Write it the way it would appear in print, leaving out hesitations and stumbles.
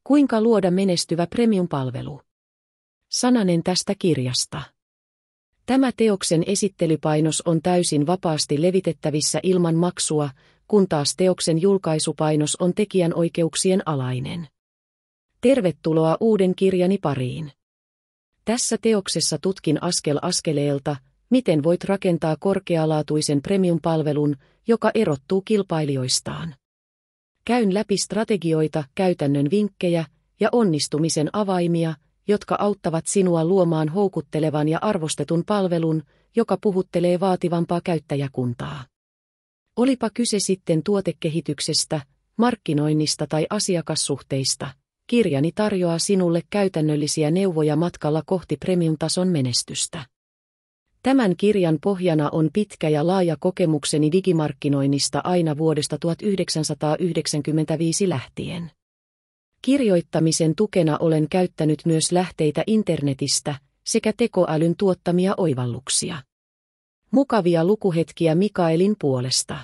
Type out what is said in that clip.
Kuinka luoda menestyvä premium-palvelu? Sananen tästä kirjasta. Tämä teoksen esittelypainos on täysin vapaasti levitettävissä ilman maksua, kun taas teoksen julkaisupainos on tekijänoikeuksien alainen. Tervetuloa uuden kirjani pariin. Tässä teoksessa tutkin askel askeleelta, miten voit rakentaa korkealaatuisen premium-palvelun, joka erottuu kilpailijoistaan. Käyn läpi strategioita, käytännön vinkkejä ja onnistumisen avaimia, jotka auttavat sinua luomaan houkuttelevan ja arvostetun palvelun, joka puhuttelee vaativampaa käyttäjäkuntaa. Olipa kyse sitten tuotekehityksestä, markkinoinnista tai asiakassuhteista, kirjani tarjoaa sinulle käytännöllisiä neuvoja matkalla kohti premium-tason menestystä. Tämän kirjan pohjana on pitkä ja laaja kokemukseni digimarkkinoinnista aina vuodesta 1995 lähtien. Kirjoittamisen tukena olen käyttänyt myös lähteitä internetistä sekä tekoälyn tuottamia oivalluksia. Mukavia lukuhetkiä Mikaelin puolesta.